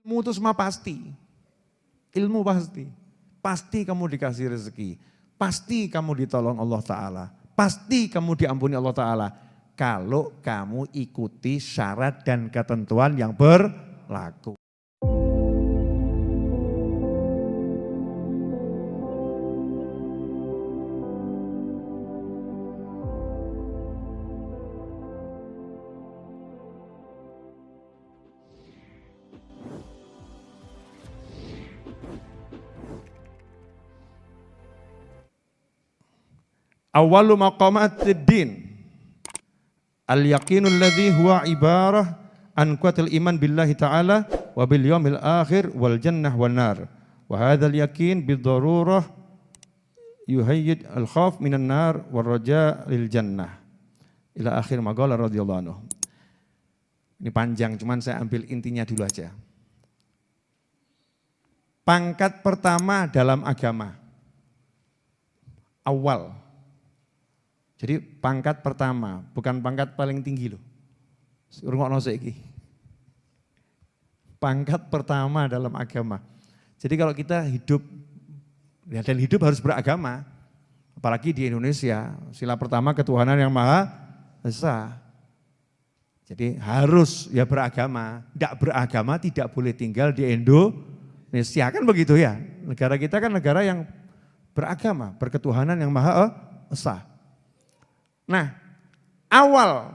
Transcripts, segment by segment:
Ilmu itu semua pasti. Ilmu pasti. Pasti kamu dikasih rezeki. Pasti kamu ditolong Allah Ta'ala. Pasti kamu diampuni Allah Ta'ala. Kalau kamu ikuti syarat dan ketentuan yang berlaku. Awalu maqamatid din al-yaqinul ladzi huwa ibarah an quwwatil iman billahi ta'ala wa bil yaumil akhir wal jannah wan nar wa hadzal yaqin bid darurah yuhayyid al khauf minan nar war raja lil jannah ila akhir maqala radhiyallahu anhu. Ini panjang, cuman saya ambil intinya dulu aja. Pangkat pertama dalam agama awal. Jadi pangkat pertama, bukan pangkat paling tinggi loh. Rungokno saiki. Pangkat pertama dalam agama. Jadi kalau kita hidup, ya dan hidup harus beragama. Apalagi di Indonesia, sila pertama ketuhanan yang Maha Esa. Jadi harus ya beragama. Tidak beragama tidak boleh tinggal di Indonesia, kan begitu ya. Negara kita kan negara yang beragama, berketuhanan yang Maha Esa. Nah, awal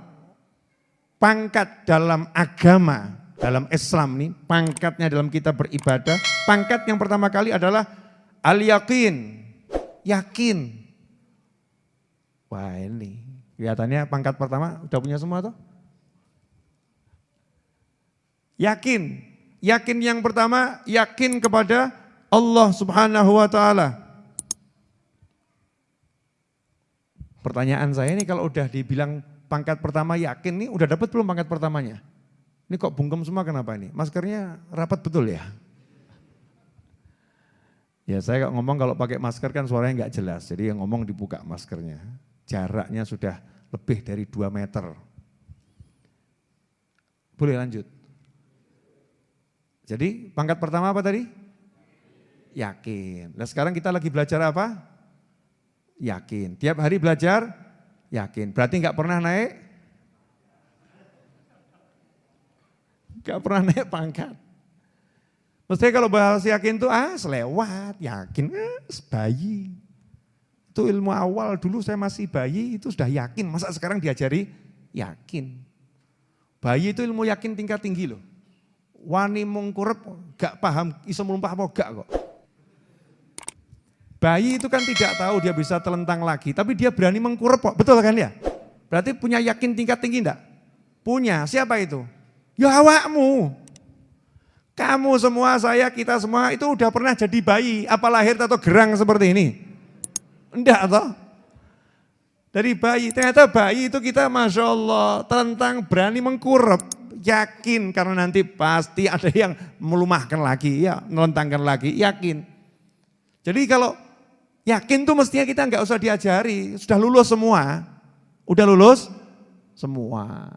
pangkat dalam agama, dalam Islam nih, pangkatnya dalam kita beribadah, pangkat yang pertama kali adalah al-yaqin, yakin. Wah ini, kelihatannya pangkat pertama udah punya semua toh? Yakin, yakin yang pertama, yakin kepada Allah Subhanahu wa Ta'ala. Pertanyaan saya ini kalau udah dibilang pangkat pertama yakin nih, udah dapat belum pangkat pertamanya? Ini kok bungkem semua kenapa ini? Maskernya rapat betul ya? Ya saya ngomong kalau pakai masker kan suaranya nggak jelas, jadi yang ngomong dibuka maskernya. Jaraknya sudah lebih dari 2 meter. Boleh lanjut? Jadi pangkat pertama apa tadi? Yakin. Nah sekarang kita lagi belajar apa? Yakin. Tiap hari belajar, yakin. Berarti enggak pernah naik? Enggak pernah naik pangkat. Mestinya kalau bahas yakin itu selewat, yakin, bayi. Itu ilmu awal dulu saya masih bayi itu sudah yakin. Masa sekarang diajari yakin. Bayi itu ilmu yakin tingkat tinggi loh. Wani mungkurep gak paham iso melumpah apa gak kok. Bayi itu kan tidak tahu dia bisa telentang lagi, tapi dia berani mengkurep kok, betul kan ya? Berarti punya yakin tingkat tinggi enggak? Punya, siapa itu? Ya awakmu. Kamu semua, saya, kita semua itu udah pernah jadi bayi, apa lahir atau gerang seperti ini? Enggak toh? Dari bayi, ternyata bayi itu kita Masya Allah, telentang berani mengkurep, yakin karena nanti pasti ada yang melumahkan lagi, ya melentangkan lagi, yakin. Jadi kalau yakin tuh mestinya kita nggak usah diajari, sudah lulus semua. Udah lulus semua.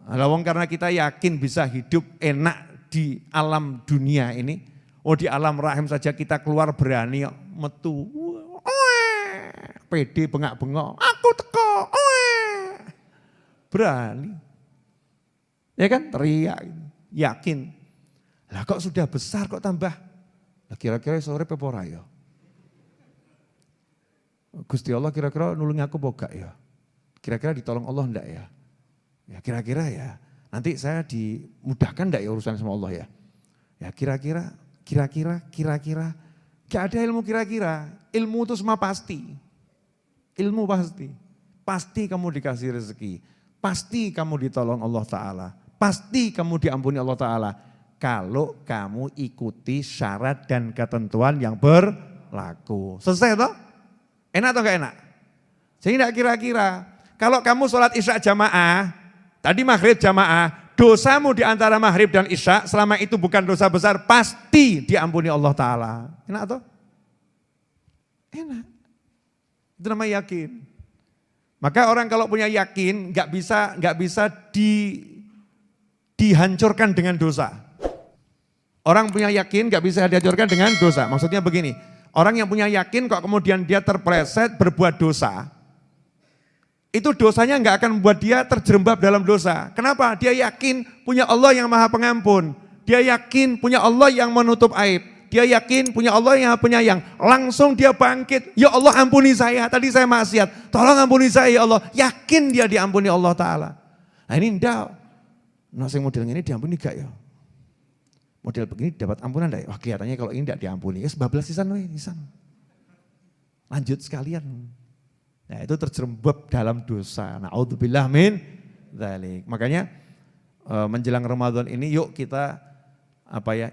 Lawang karena kita yakin bisa hidup enak di alam dunia ini. Oh di alam rahim saja kita keluar berani metu. Pede bengak-bengok, aku teko. Berani. Ya kan teriak, yakin. Lah kok sudah besar kok tambah. Lah kira-kira sore pepora ya. Gusti Allah kira-kira nulungi aku boga ya. Kira-kira ditolong Allah enggak ya? Ya kira-kira ya. Nanti saya dimudahkan enggak ya urusan sama Allah ya? Ya kira-kira. Gak ada ilmu kira-kira. Ilmu itu semua pasti. Ilmu pasti. Pasti kamu dikasih rezeki. Pasti kamu ditolong Allah Ta'ala. Pasti kamu diampuni Allah Ta'ala. Kalau kamu ikuti syarat dan ketentuan yang berlaku. Selesai toh? Enak atau enggak enak? Jadi enggak kira-kira. Kalau kamu sholat isya jamaah, tadi maghrib jamaah, dosamu di antara maghrib dan isya, selama itu bukan dosa besar, pasti diampuni Allah Ta'ala. Enak atau? Enak. Itu namanya yakin. Maka orang kalau punya yakin, nggak bisa dihancurkan dengan dosa. Orang punya yakin gak bisa dihancurkan dengan dosa. Maksudnya begini, orang yang punya yakin kok kemudian dia terpleset berbuat dosa, itu dosanya gak akan membuat dia terjerembab dalam dosa. Kenapa? Dia yakin punya Allah yang maha pengampun. Dia yakin punya Allah yang menutup aib. Dia yakin punya Allah yang penyayang. Langsung dia bangkit. Ya Allah ampuni saya, tadi saya maksiat. Tolong ampuni saya ya Allah. Yakin dia diampuni Allah Ta'ala. Nah ini enggak. Nah saya model ini diampuni gak ya? Model begini dapat ampunan enggak? Wah kelihatannya kalau ini enggak diampuni. Ya sebablas sisan. Lanjut sekalian. Nah itu terjerembab dalam dosa. Na'udzubillah min dzalik. Makanya menjelang Ramadan ini yuk kita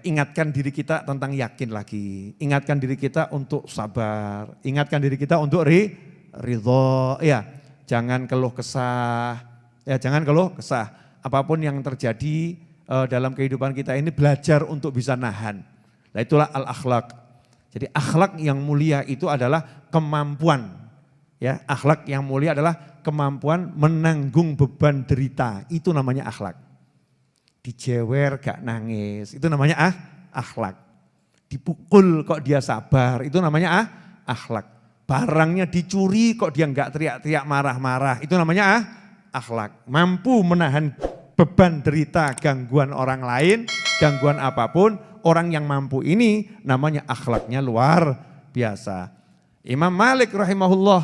ingatkan diri kita tentang yakin lagi. Ingatkan diri kita untuk sabar. Ingatkan diri kita untuk ridho. Ya, jangan keluh kesah. Ya, jangan keluh kesah. Apapun yang terjadi dalam kehidupan kita ini belajar untuk bisa nahan. Nah, itulah al-akhlak. Jadi akhlak yang mulia itu adalah kemampuan. Ya, akhlak yang mulia adalah kemampuan menanggung beban derita. Itu namanya akhlak. Dijewer gak nangis, itu namanya akhlak. Dipukul kok dia sabar, itu namanya akhlak. Barangnya dicuri kok dia gak teriak-teriak marah-marah, itu namanya akhlak. Mampu menahan beban derita gangguan orang lain, gangguan apapun, orang yang mampu ini namanya akhlaknya luar biasa. Imam Malik rahimahullah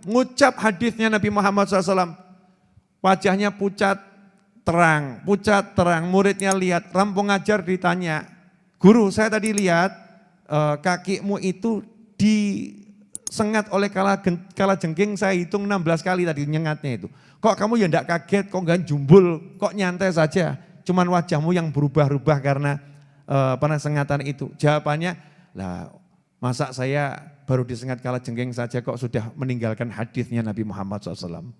ngucap hadisnya Nabi Muhammad SAW, wajahnya pucat terang, muridnya lihat, rampung ngajar ditanya, guru saya tadi lihat kakimu itu disengat oleh kala jengking, saya hitung 16 kali tadi nyengatnya itu. Kok kamu ya enggak kaget, kok enggak jumbul, kok nyantai saja, cuman wajahmu yang berubah-ubah karena sengatan itu. Jawabannya, lah masa saya baru disengat kala jengking saja kok sudah meninggalkan hadisnya Nabi Muhammad SAW.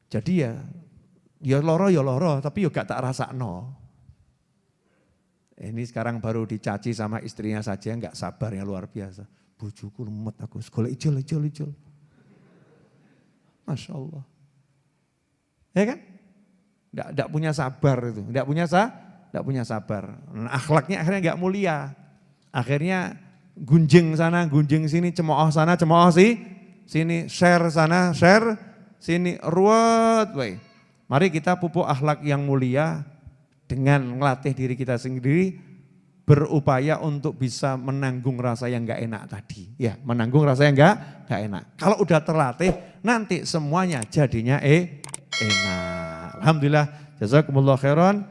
Jadi ya loro, tapi gak tak rasakno. Ini sekarang baru dicaci sama istrinya saja, gak sabar yang luar biasa. Bojoku lemet aku, sekolah ijol. Masya Allah. Ya kan? Gak punya sabar itu, gak punya sabar. Nah, akhlaknya akhirnya gak mulia. Akhirnya gunjing sana, gunjing sini, cemooh sana, cemooh sini, share sana, share sini, ruwet. Mari kita pupuk akhlak yang mulia dengan melatih diri kita sendiri, berupaya untuk bisa menanggung rasa yang gak enak tadi. Ya, menanggung rasa yang gak enak. Kalau udah terlatih, nanti semuanya jadinya enak. Alhamdulillah, jazakumullah khairan.